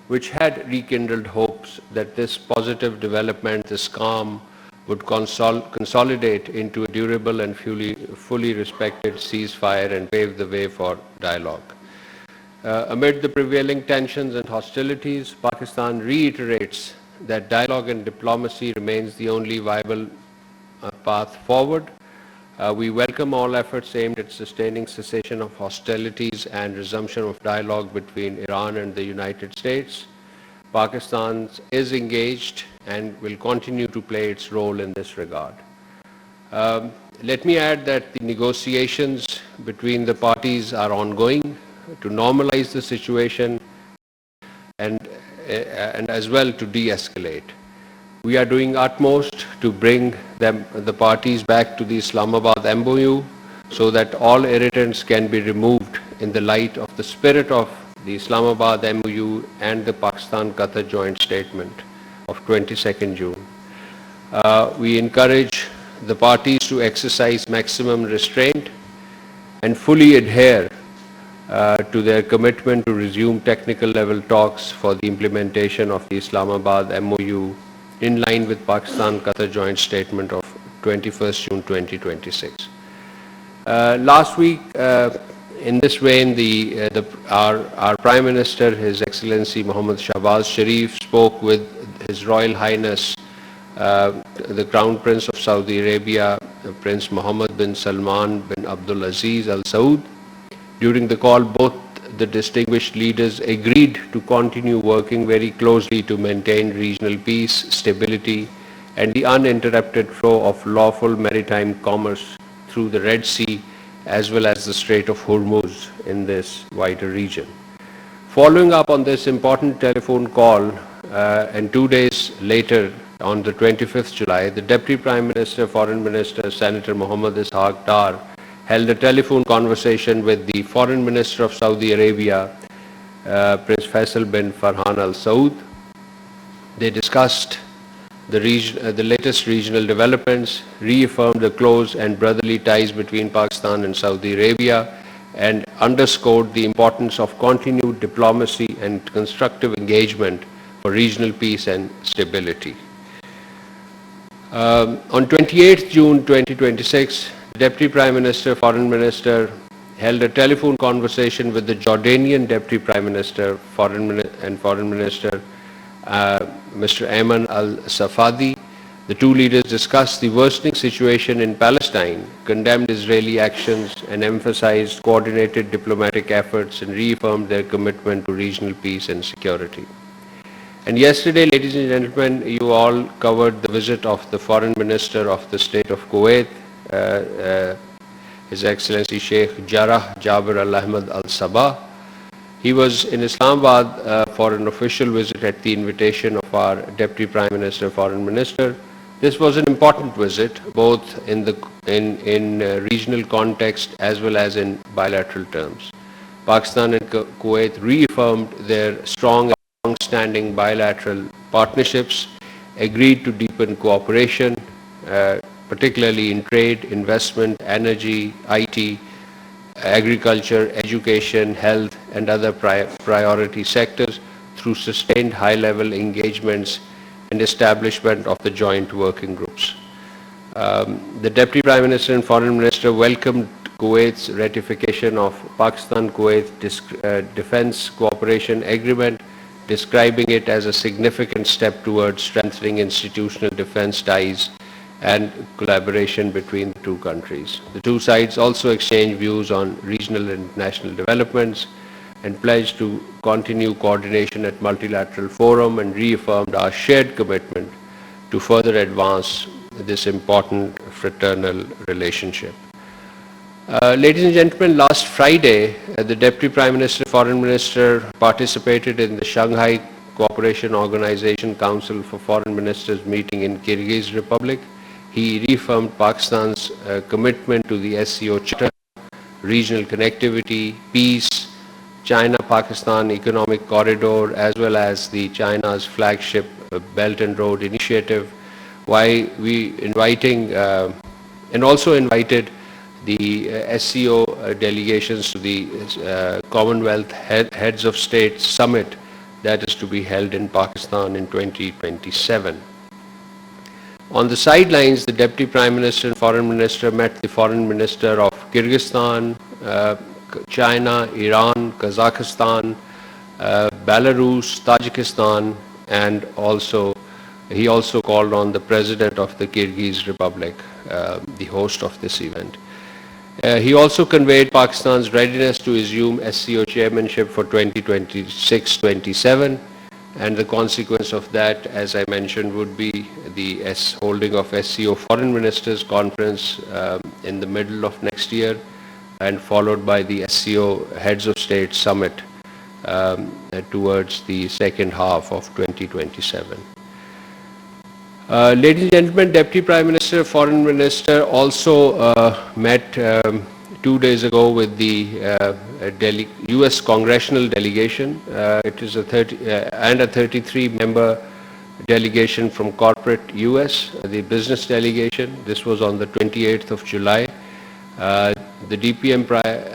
which had rekindled hopes that this positive development, this calm, would consolidate into a durable and fully respected ceasefire and pave the way for dialogue. Amid the prevailing tensions and hostilities, Pakistan reiterates that dialogue and diplomacy remains the only viable path forward. We welcome all efforts aimed at sustaining cessation of hostilities and resumption of dialogue between Iran and the United States. Pakistan is engaged and will continue to play its role in this regard. Let me add that the negotiations between the parties are ongoing to normalize the situation and as well to de-escalate. We are doing utmost to bring the parties back to the Islamabad MOU so that all irritants can be removed in the light of the spirit of the Islamabad MOU and the Pakistan-Qatar joint statement of 22nd June. We encourage the parties to exercise maximum restraint and fully adhere to their commitment to resume technical level talks for the implementation of the Islamabad MOU in line with Pakistan-Qatar joint statement of 21st June 2026. Last week, in this vein, our Prime Minister, His Excellency Mohammad Shahbaz Sharif, spoke with His Royal Highness, the Crown Prince of Saudi Arabia, Prince Mohammed bin Salman bin Abdul Aziz Al Saud. During the call, both the distinguished leaders agreed to continue working very closely to maintain regional peace, stability, and the uninterrupted flow of lawful maritime commerce through the Red Sea as well as the Strait of Hormuz in this wider region. Following up on this important telephone call, and 2 days later, on the 25th July, the Deputy Prime Minister, Foreign Minister, Senator Mohammad Ishaq Dar, held a telephone conversation with the Foreign Minister of Saudi Arabia, Prince Faisal bin Farhan Al Saud. They discussed the latest regional developments, reaffirmed the close and brotherly ties between Pakistan and Saudi Arabia, and underscored the importance of continued diplomacy and constructive engagement for regional peace and stability. On 28th June 2026, the Deputy Prime Minister, Foreign Minister, held a telephone conversation with the Jordanian Deputy Prime Minister, Foreign Minister, Mr. Ayman Al-Safadi. The two leaders discussed the worsening situation in Palestine, condemned Israeli actions, and emphasized coordinated diplomatic efforts and reaffirmed their commitment to regional peace and security. And yesterday, ladies and gentlemen, you all covered the visit of the Foreign Minister of the State of Kuwait, His Excellency Sheikh Jarrah Jabir Al Ahmad Al Sabah. He was in Islamabad for an official visit at the invitation of our Deputy Prime Minister, Foreign Minister. This was an important visit, both in regional context as well as in bilateral terms. Pakistan and Kuwait reaffirmed their strong, long-standing bilateral partnerships, agreed to deepen cooperation, particularly in trade, investment, energy, IT, agriculture, education, health, and other priority sectors through sustained high-level engagements and establishment of the joint working groups. The Deputy Prime Minister and Foreign Minister welcomed Kuwait's ratification of Pakistan-Kuwait Defense Cooperation Agreement, describing it as a significant step towards strengthening institutional defense ties and collaboration between the two countries. The two sides also exchanged views on regional and international developments and pledged to continue coordination at multilateral forum and reaffirmed our shared commitment to further advance this important fraternal relationship. Ladies and gentlemen, last Friday, the Deputy Prime Minister, Foreign Minister participated in the Shanghai Cooperation Organization Council for Foreign Ministers meeting in Kyrgyz Republic. He reaffirmed Pakistan's commitment to the SCO Charter, regional connectivity, peace, China-Pakistan Economic Corridor, as well as the China's flagship Belt and Road Initiative, while and also invited the SCO delegations to the Commonwealth Heads of State Summit that is to be held in Pakistan in 2027. On the sidelines, the Deputy Prime Minister and Foreign Minister met the Foreign Minister of Kyrgyzstan, China, Iran, Kazakhstan, Belarus, Tajikistan, and he also called on the President of the Kyrgyz Republic, the host of this event. He also conveyed Pakistan's readiness to assume SCO chairmanship for 2026-27, and the consequence of that, as I mentioned, would be the holding of SCO Foreign Ministers Conference in the middle of next year, and followed by the SCO Heads of State Summit towards the second half of 2027. Ladies and gentlemen, Deputy Prime Minister, Foreign Minister also met 2 days ago with the U.S. Congressional delegation. It is a 33-member delegation from corporate U.S., the business delegation. This was on the 28th of July. The DPM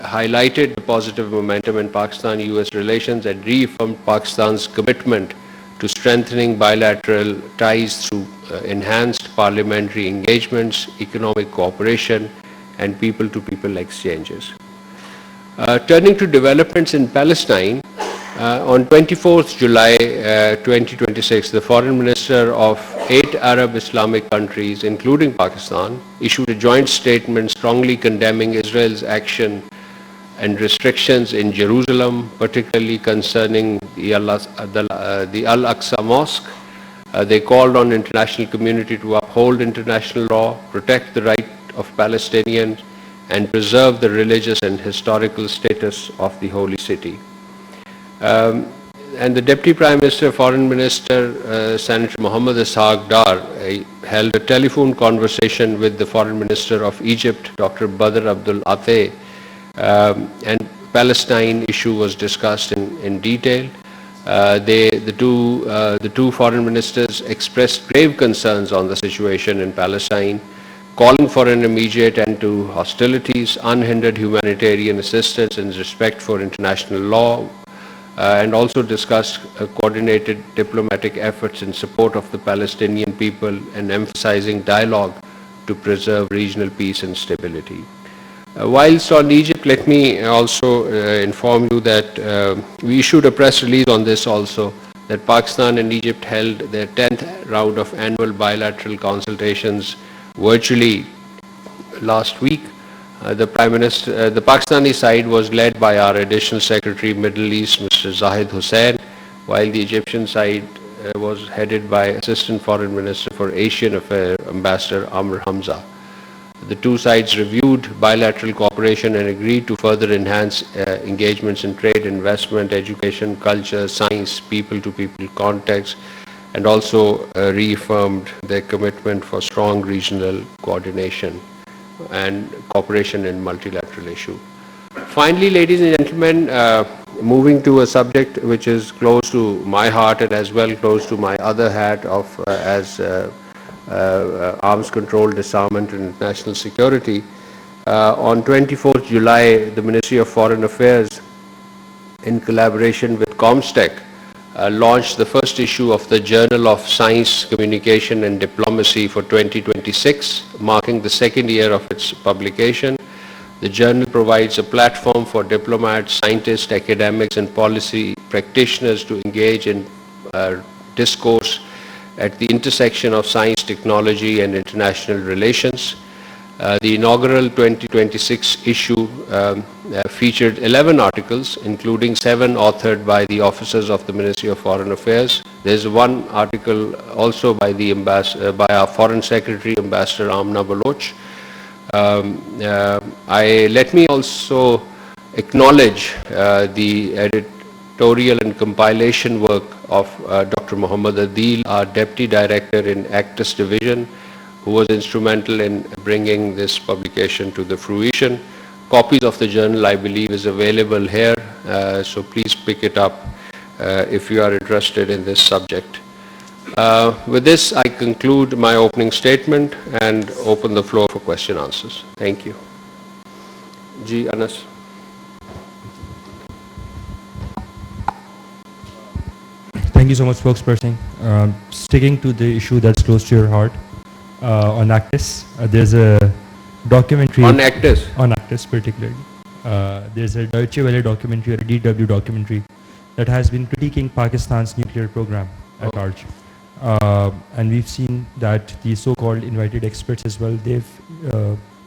highlighted the positive momentum in Pakistan-U.S. relations and reaffirmed Pakistan's commitment to strengthening bilateral ties through enhanced parliamentary engagements, economic cooperation, and people-to-people exchanges. Turning to developments in Palestine, on 24th July 2026, the Foreign Minister of 8 Arab Islamic countries, including Pakistan, issued a joint statement strongly condemning Israel's action and restrictions in Jerusalem, particularly concerning the Al-Aqsa Mosque. They called on the international community to uphold international law, protect the right of Palestinians, and preserve the religious and historical status of the holy city. And the Deputy Prime Minister, Foreign Minister, Senator Mohammed Ishaq Dar, held a telephone conversation with the Foreign Minister of Egypt, Dr. Badr Abdul Ateh, and Palestine issue was discussed in detail. The two foreign ministers expressed grave concerns on the situation in Palestine, calling for an immediate end to hostilities, unhindered humanitarian assistance, and respect for international law, and also discussed coordinated diplomatic efforts in support of the Palestinian people and emphasizing dialogue to preserve regional peace and stability. Whilst on Egypt, let me also inform you that we issued a press release on this also, that Pakistan and Egypt held their 10th round of annual bilateral consultations virtually last week. The Pakistani side was led by our Additional Secretary Middle East, Mr. Zahid Hussain, while the Egyptian side was headed by Assistant Foreign Minister for Asian Affairs, Ambassador Amr Hamza. The two sides reviewed bilateral cooperation and agreed to further enhance engagements in trade, investment, education, culture, science, people-to-people contacts, and also reaffirmed their commitment for strong regional coordination and cooperation in multilateral issues. Finally, ladies and gentlemen, moving to a subject which is close to my heart and as well close to my other hat of as arms control, disarmament and international security. On 24th July, the Ministry of Foreign Affairs, in collaboration with Comstec, launched the first issue of the Journal of Science, Communication and Diplomacy for 2026, marking the second year of its publication. The journal provides a platform for diplomats, scientists, academics and policy practitioners to engage in discourse at the intersection of science, technology and international relations. The inaugural 2026 issue featured 11 articles, including 7 authored by the officers of the Ministry of Foreign Affairs. There's one article also by by our Foreign Secretary, Ambassador Amna Baloch. Let me also acknowledge the editorial and compilation work of Dr. Muhammad Adil, our Deputy Director in Actus Division, who was instrumental in bringing this publication to the fruition. Copies of the journal, I believe, is available here, so please pick it up if you are interested in this subject. With this, I conclude my opening statement and open the floor for question answers. Thank you. Ji Anas. Thank you so much, spokesperson. Sticking to the issue that's close to your heart, on Actis, there's a documentary... On Actis? On Actis, particularly. There's a Deutsche Welle documentary, or a DW documentary, that has been critiquing Pakistan's nuclear program at large. And we've seen that the so-called invited experts as well, they've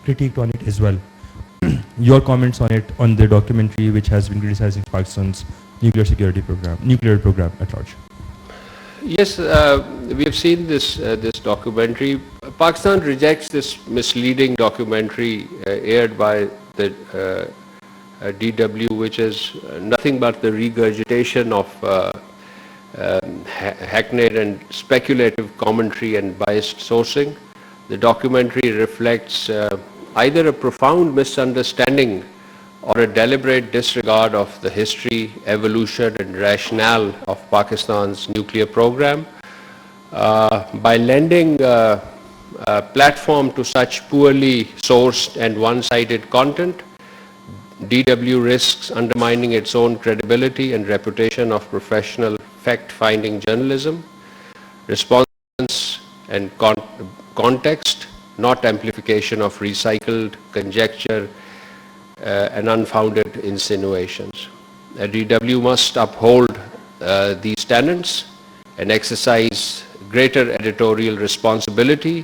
critiqued on it as well. Your comments on it, on the documentary which has been criticizing Pakistan's nuclear program at large. Yes, we have seen this documentary. Pakistan rejects this misleading documentary aired by the DW, which is nothing but the regurgitation of hackneyed and speculative commentary and biased sourcing. The documentary reflects either a profound misunderstanding or a deliberate disregard of the history, evolution and rationale of Pakistan's nuclear program. By lending a platform to such poorly sourced and one-sided content, DW risks undermining its own credibility and reputation of professional fact-finding journalism. Response and context, not amplification of recycled conjecture and unfounded insinuations. DW must uphold these standards and exercise greater editorial responsibility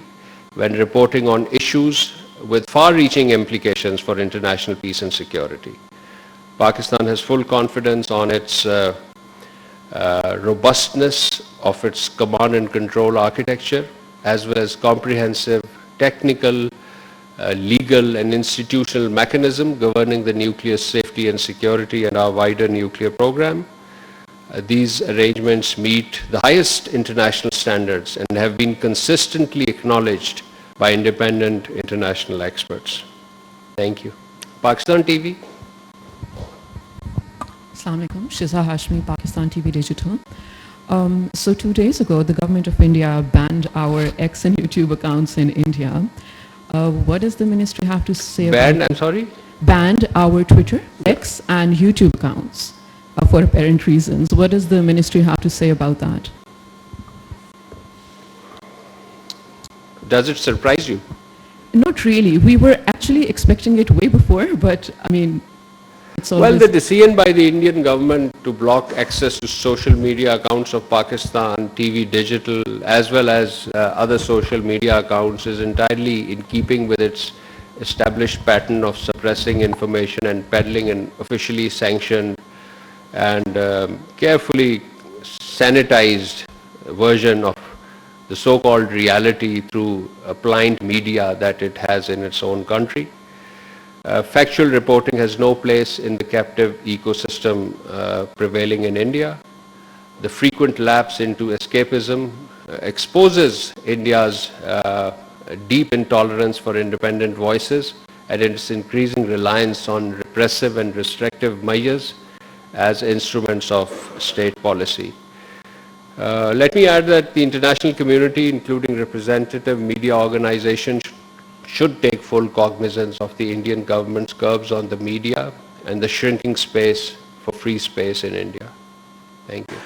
when reporting on issues with far-reaching implications for international peace and security. Pakistan has full confidence on its robustness of its command and control architecture, as well as comprehensive technical, legal and institutional mechanism governing the nuclear safety and security and our wider nuclear program. These arrangements meet the highest international standards and have been consistently acknowledged by independent international experts. Thank you. Pakistan TV. Assalamu alaikum, Shiza Hashmi, Pakistan TV Digital. So 2 days ago, the government of India banned our X and YouTube accounts in India. What does the ministry have to say Banned, about... I'm sorry? Banned our Twitter, X and YouTube accounts for apparent reasons. What does the ministry have to say about that? Does it surprise you? Not really. We were actually expecting it way before, but I mean, it's always... Well, the decision by the Indian government to block access to social media accounts of Pakistan TV Digital, as well as other social media accounts, is entirely in keeping with its established pattern of suppressing information and peddling an officially sanctioned and carefully sanitized version of the so-called reality through blind media that it has in its own country. Factual reporting has no place in the captive ecosystem prevailing in India. The frequent lapse into escapism exposes India's deep intolerance for independent voices and its increasing reliance on repressive and restrictive measures as instruments of state policy. Let me add that the international community, including representative media organizations, should take full cognizance of the Indian government's curbs on the media and the shrinking space for free space in India. Thank you.